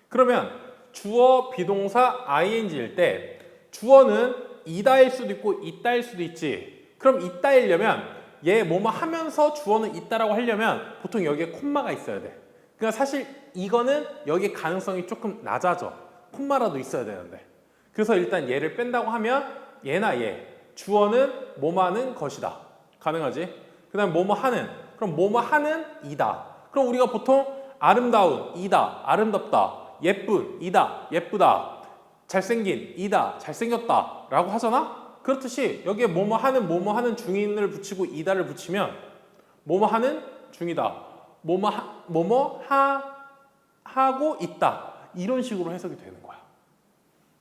그러면 주어, 비동사, ing일 때 주어는 이다일 수도 있고 있다일 수도 있지. 그럼 있다이려면 얘 뭐뭐 하면서 주어는 있다라고 하려면 보통 여기에 콤마가 있어야 돼. 그러니까 사실 이거는 여기 가능성이 조금 낮아져. 콤마라도 있어야 되는데. 그래서 일단 얘를 뺀다고 하면 얘나 얘 주어는 뭐뭐 하는 것이다. 가능하지? 그 다음에 뭐뭐 하는. 그럼 뭐뭐 하는 이다. 그럼 우리가 보통 아름다운 이다. 아름답다. 예쁜 이다. 예쁘다. 잘생긴 이다. 잘생겼다. 라고 하잖아? 그렇듯이 여기에 뭐뭐 하는 중인을 붙이고 이다를 붙이면 뭐뭐 하는 중이다. 하고 있다. 이런 식으로 해석이 되는 거야.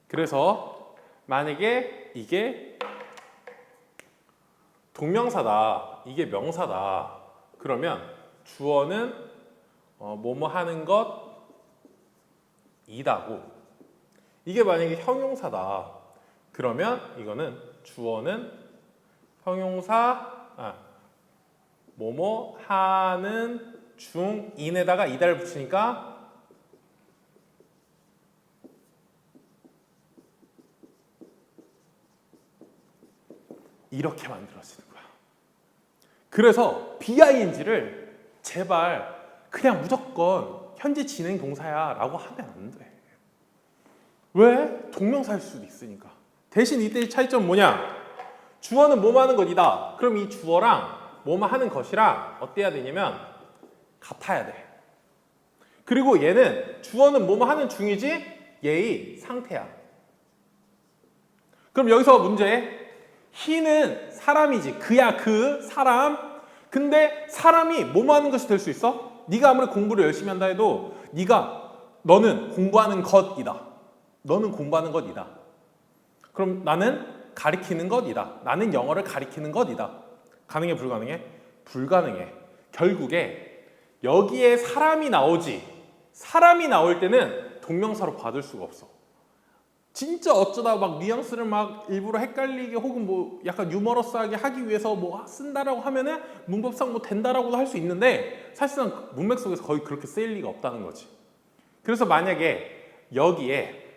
그래서 만약에 이게 동명사다. 이게 명사다. 그러면 주어는 뭐뭐 하는 것 이다고. 이게 만약에 형용사다. 그러면 이거는 주어는 형용사 뭐뭐 하는 중인에다가 이다를 붙이니까 이렇게 만들어지는 거야. 그래서 BING를 제발 그냥 무조건 현재 진행 동사야 라고 하면 안 돼. 왜? 동명사일 수도 있으니까. 대신 이때의 차이점은 뭐냐? 주어는 뭐뭐 하는 것이다. 그럼 이 주어랑 뭐뭐 하는 것이랑 어때야 되냐면 같아야 돼. 그리고 얘는 주어는 뭐뭐 하는 중이지 얘의 상태야. 그럼 여기서 문제. he는 사람이지. 그야 그 사람. 근데 사람이 뭐뭐 하는 것이 될 수 있어? 네가 아무리 공부를 열심히 한다 해도 너는 공부하는 것이다. 너는 공부하는 것이다. 그럼 나는 가리키는 것이다. 나는 영어를 가리키는 것이다. 가능해 불가능해? 불가능해. 결국에 여기에 사람이 나오지. 사람이 나올 때는 동명사로 받을 수가 없어. 진짜 어쩌다 막 뉘앙스를 막 일부러 헷갈리게 혹은 뭐 약간 유머러스하게 하기 위해서 뭐 쓴다라고 하면은 문법상 뭐 된다라고도 할 수 있는데 사실상 문맥 속에서 거의 그렇게 쓰일 리가 없다는 거지. 그래서 만약에 여기에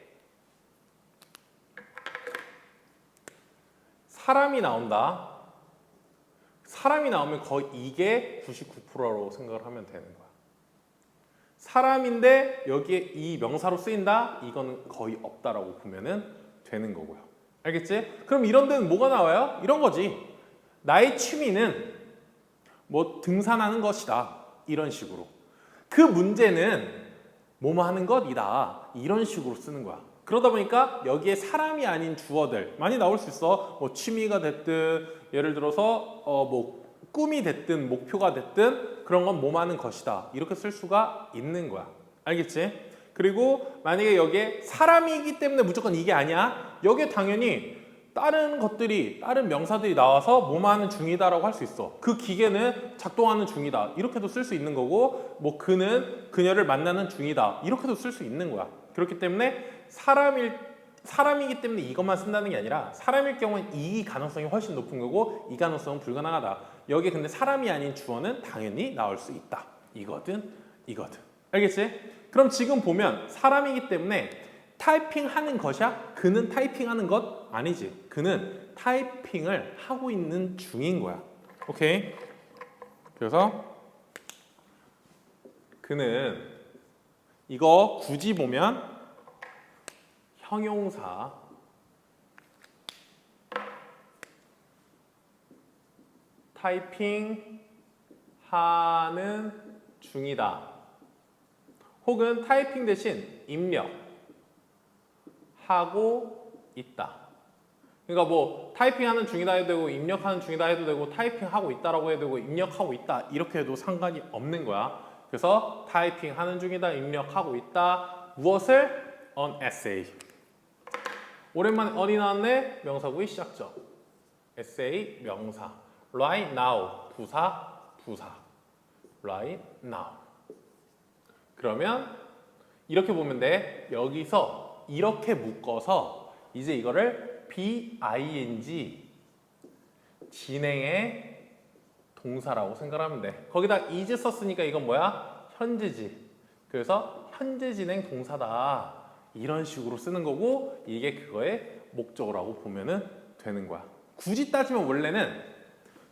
사람이 나온다. 사람이 나오면 거의 이게 99%라고 생각을 하면 되는 거야. 사람인데 여기에 이 명사로 쓰인다? 이거는 거의 없다라고 보면은 되는 거고요. 알겠지? 그럼 이런 데는 뭐가 나와요? 이런 거지. 나의 취미는 뭐 등산하는 것이다. 이런 식으로. 그 문제는 뭐뭐 하는 것이다. 이런 식으로 쓰는 거야. 그러다 보니까 여기에 사람이 아닌 주어들 많이 나올 수 있어. 뭐 취미가 됐든 예를 들어서 뭐 꿈이 됐든 목표가 됐든 그런 건 뭐뭐 하는 것이다. 이렇게 쓸 수가 있는 거야. 알겠지? 그리고 만약에 여기에 사람이기 때문에 무조건 이게 아니야. 여기에 당연히 다른 것들이 다른 명사들이 나와서 뭐뭐 하는 중이다라고 할 수 있어. 그 기계는 작동하는 중이다. 이렇게도 쓸 수 있는 거고 뭐 그는 그녀를 만나는 중이다. 이렇게도 쓸 수 있는 거야. 그렇기 때문에 사람이기 때문에 이것만 쓴다는 게 아니라 사람일 경우는 이 가능성이 훨씬 높은 거고 이 가능성은 불가능하다. 여기에 근데 사람이 아닌 주어는 당연히 나올 수 있다. 이거든 이거든. 알겠지? 그럼 지금 보면 사람이기 때문에 타이핑하는 것이야? 그는 타이핑하는 것? 아니지. 그는 타이핑을 하고 있는 중인 거야. 오케이? 그래서 그는 이거 굳이 보면 형용사 타이핑 하는 중이다. 혹은 타이핑 대신 입력 하고 있다. 그러니까 뭐 타이핑하는 중이다 해도 되고 입력하는 중이다 해도 되고 타이핑하고 있다라고 해도 되고 입력하고 있다 이렇게 해도 상관이 없는 거야. 그래서 타이핑하는 중이다, 입력하고 있다. 무엇을? An essay. 오랜만에 on이 나왔네. 명사구의 시작점. essay 명사. Right now 부사. Right now. 그러면 이렇게 보면 돼. 여기서 이렇게 묶어서 이제 이거를 BING 진행의 동사라고 생각하면 돼. 거기다 is 썼으니까 이건 뭐야? 현재지. 그래서 현재 진행 동사다. 이런 식으로 쓰는 거고 이게 그거의 목적어라고 보면은 되는 거야. 굳이 따지면 원래는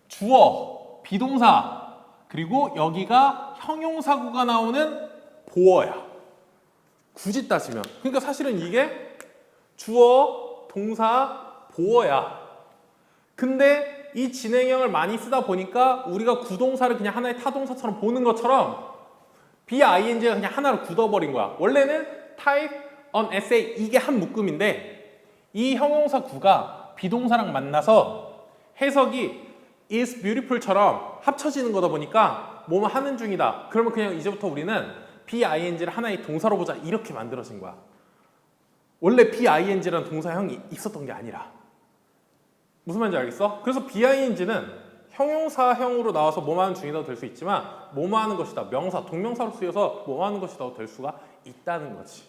주어, 비동사 그리고 여기가 형용사구가 나오는 보어야. 굳이 따지면. 그러니까 사실은 이게 주어, 동사, 보어야. 근데 이 진행형을 많이 쓰다 보니까 우리가 구동사를 그냥 하나의 타동사처럼 보는 것처럼 BING가 그냥 하나로 굳어버린 거야. 원래는 type, an essay 이게 한 묶음인데 이 형용사 구가 비동사랑 만나서 해석이 is beautiful처럼 합쳐지는 거다 보니까 뭐뭐 하는 중이다. 그러면 그냥 이제부터 우리는 BING를 하나의 동사로 보자 이렇게 만들어진 거야. 원래 BING라는 동사형이 있었던 게 아니라. 무슨 말인지 알겠어? 그래서 BING는 형용사형으로 나와서 뭐뭐 하는 중이다도 될 수 있지만 뭐뭐 하는 것이다. 명사, 동명사로 쓰여서 뭐뭐 하는 것이다도 될 수가 있다는 거지.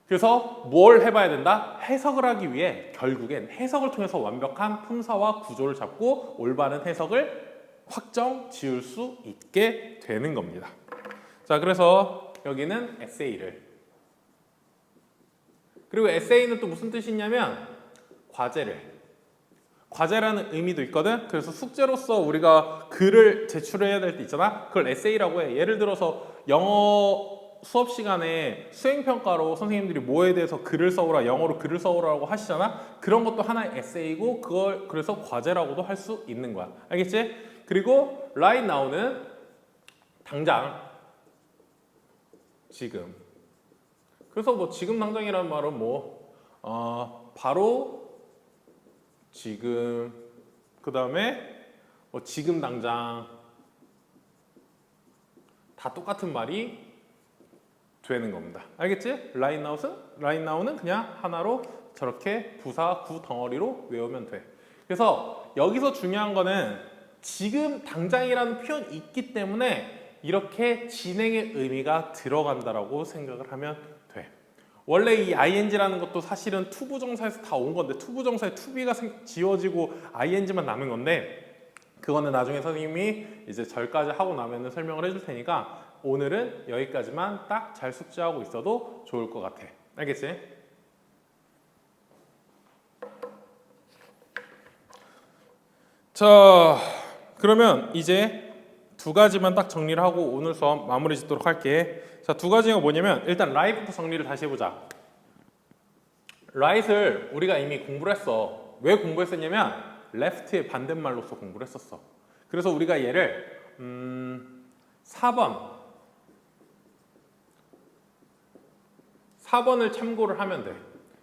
그래서 뭘 해봐야 된다? 해석을 하기 위해 결국엔 해석을 통해서 완벽한 품사와 구조를 잡고 올바른 해석을 확정 지을 수 있게 되는 겁니다. 자, 그래서 여기는 에세이를 그리고 에세이는 또 무슨 뜻이 있냐면 과제를 과제라는 의미도 있거든. 그래서 숙제로서 우리가 글을 제출해야 될 때 있잖아. 그걸 에세이라고 해. 예를 들어서 영어 수업 시간에 수행평가로 선생님들이 뭐에 대해서 글을 써오라, 영어로 글을 써오라고 하시잖아. 그런 것도 하나의 에세이고 그걸 그래서 과제라고도 할 수 있는 거야. 알겠지? 그리고 right now는 당장, 지금. 그래서 뭐 지금 당장이라는 말은 뭐 바로 지금, 그 다음에 뭐 지금 당장, 다 똑같은 말이 되는 겁니다. 알겠지? right now는 그냥 하나로 저렇게 부사 구 덩어리로 외우면 돼. 그래서 여기서 중요한 거는 지금 당장이라는 표현이 있기 때문에 이렇게 진행의 의미가 들어간다라고 생각을 하면 돼. 원래 이 ing라는 것도 사실은 투부정사에서 다 온 건데 투부정사에 tobe가 지워지고 ing만 남은 건데 그거는 나중에 선생님이 이제 절까지 하고 나면 설명을 해줄 테니까 오늘은 여기까지만 딱 잘 숙지하고 있어도 좋을 것 같아. 알겠지? 자, 그러면 이제 두 가지만 딱 정리를 하고 오늘 수업 마무리 짓도록 할게. 자, 두 가지가 뭐냐면 일단 right부터 정리를 다시 해보자. right을 우리가 이미 공부를 했어. 왜 공부했었냐면 left의 반대말로서 공부를 했었어. 그래서 우리가 얘를 4번을 참고를 하면 돼.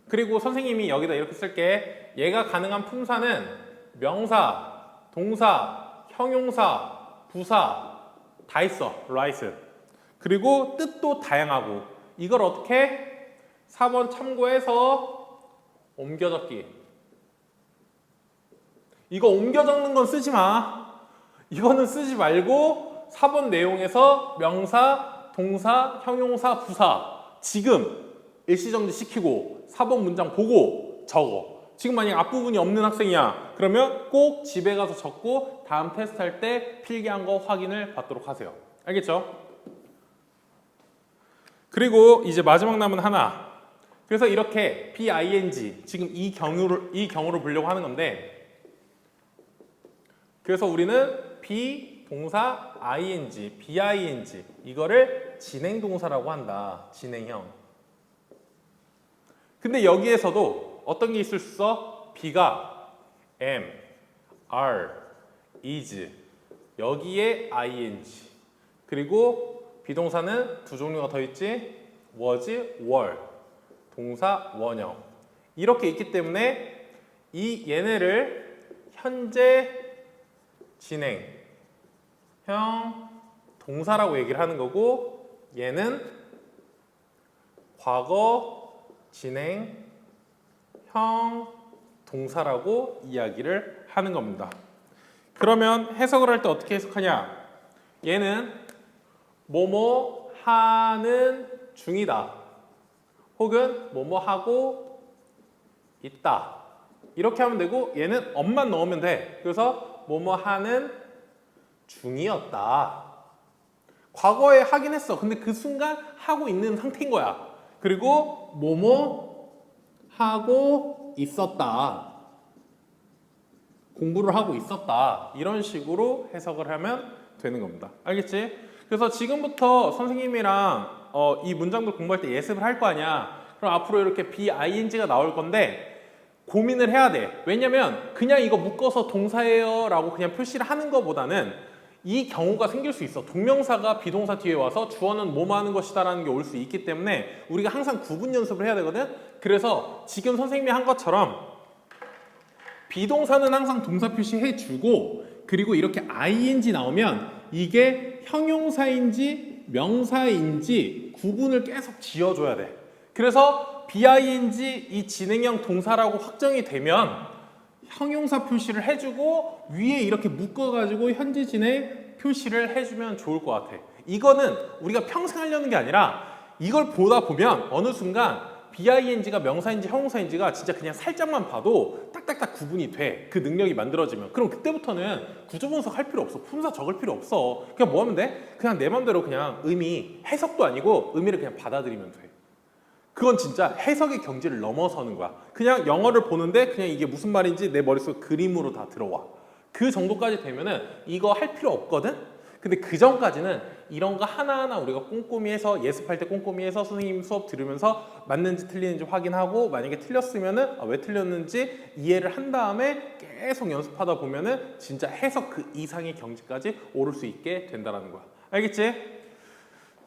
그리고 선생님이 여기다 이렇게 쓸게. 얘가 가능한 품사는 명사, 동사, 형용사, 부사 다 있어. right은. 그리고 뜻도 다양하고 이걸 어떻게 4번 참고해서 옮겨 적기. 이거 옮겨 적는 건 쓰지 마. 이거는 쓰지 말고 4번 내용에서 명사, 동사, 형용사, 부사 지금 일시정지 시키고 4번 문장 보고 적어. 지금 만약 앞부분이 없는 학생이야. 그러면 꼭 집에 가서 적고 다음 테스트 할 때 필기한 거 확인을 받도록 하세요. 알겠죠? 그리고 이제 마지막 남은 하나. 그래서 이렇게 BING 지금 이 경우를 보려고 하는 건데 그래서 우리는 be 동사 ing, BING 이거를 진행동사라고 한다. 진행형. 근데 여기에서도 어떤 게 있을 수 있어? be가 am, are, is 여기에 ing 그리고 비동사는 두 종류가 더 있지 was, were 동사 원형 이렇게 있기 때문에 이 얘네를 현재 진행형 동사라고 얘기를 하는 거고 얘는 과거 진행형 동사라고 이야기를 하는 겁니다. 그러면 해석을 할 때 어떻게 해석하냐? 얘는 뭐뭐 하는 중이다. 혹은 뭐뭐 하고 있다. 이렇게 하면 되고 얘는 엄만 넣으면 돼. 그래서 뭐뭐 하는 중이었다. 과거에 하긴 했어. 근데 그 순간 하고 있는 상태인 거야. 그리고 뭐뭐 하고 있었다. 공부를 하고 있었다. 이런 식으로 해석을 하면 되는 겁니다. 알겠지? 그래서 지금부터 선생님이랑 이 문장들 공부할 때 예습을 할 거 아니야. 그럼 앞으로 이렇게 BING가 나올 건데 고민을 해야 돼. 왜냐면 그냥 이거 묶어서 동사예요 라고 그냥 표시를 하는 것보다는 이 경우가 생길 수 있어. 동명사가 비동사 뒤에 와서 주어는 뭐뭐 하는 것이다 라는 게 올 수 있기 때문에 우리가 항상 구분 연습을 해야 되거든. 그래서 지금 선생님이 한 것처럼 비동사는 항상 동사 표시해주고 그리고 이렇게 ing 나오면 이게 형용사인지 명사인지 구분을 계속 지어줘야 돼. 그래서 BING 이 진행형 동사라고 확정이 되면 형용사 표시를 해주고 위에 이렇게 묶어가지고 현재 진행 표시를 해주면 좋을 것 같아. 이거는 우리가 평생 하려는 게 아니라 이걸 보다 보면 어느 순간 BING가 명사인지 형용사인지가 진짜 그냥 살짝만 봐도 딱딱딱 구분이 돼. 그 능력이 만들어지면. 그럼 그때부터는 구조분석 할 필요 없어. 품사 적을 필요 없어. 그냥 뭐 하면 돼? 그냥 내 맘대로 그냥 의미, 해석도 아니고 의미를 그냥 받아들이면 돼. 그건 진짜 해석의 경지를 넘어서는 거야. 그냥 영어를 보는데 그냥 이게 무슨 말인지 내 머릿속 그림으로 다 들어와. 그 정도까지 되면은 이거 할 필요 없거든? 근데 그 전까지는 이런 거 하나하나 우리가 꼼꼼히 해서 예습할 때 꼼꼼히 해서 선생님 수업 들으면서 맞는지 틀리는지 확인하고 만약에 틀렸으면은 왜 틀렸는지 이해를 한 다음에 계속 연습하다 보면은 진짜 해석 그 이상의 경지까지 오를 수 있게 된다는 거야. 알겠지?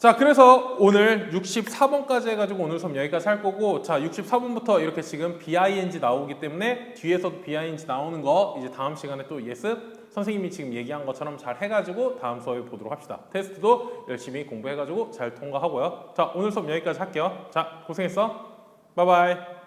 자, 그래서 오늘 64번까지 해가지고 오늘 수업 여기까지 할 거고, 자, 64번부터 이렇게 지금 BING 나오기 때문에 뒤에서도 BING 나오는 거 이제 다음 시간에 또 예습 선생님이 지금 얘기한 것처럼 잘 해가지고 다음 수업에 보도록 합시다. 테스트도 열심히 공부해가지고 잘 통과하고요. 자, 오늘 수업 여기까지 할게요. 자, 고생했어. 바이바이.